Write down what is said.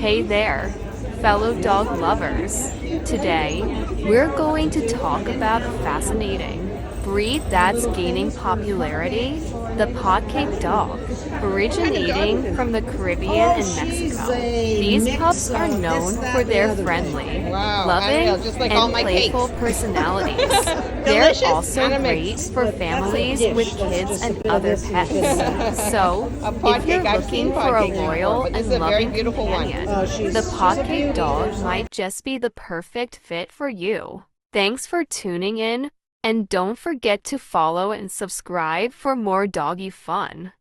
Hey there, fellow dog lovers. Today, we're going to talk about a fascinating breed that's gaining popularity, the Potcake dog, originating from the Caribbean Oh, and she's Mexico. a These mix pups are of known this, that, for and the their other thing. friendly, Wow, loving, unreal. Just like all and my playful cakes. personalities. They're Delicious also and a great mix. for But that's a families with dish. That's kids just a and bit of other this and a bit of that. pets. So, A if pod you're cake. I've seen looking pod for a cakes before, loyal but this is and a very loving beautiful one. companion, She's the a Potcake beauty. dog There's might just be the perfect fit for you. Thanks for tuning in, and don't forget to follow and subscribe for more doggy fun.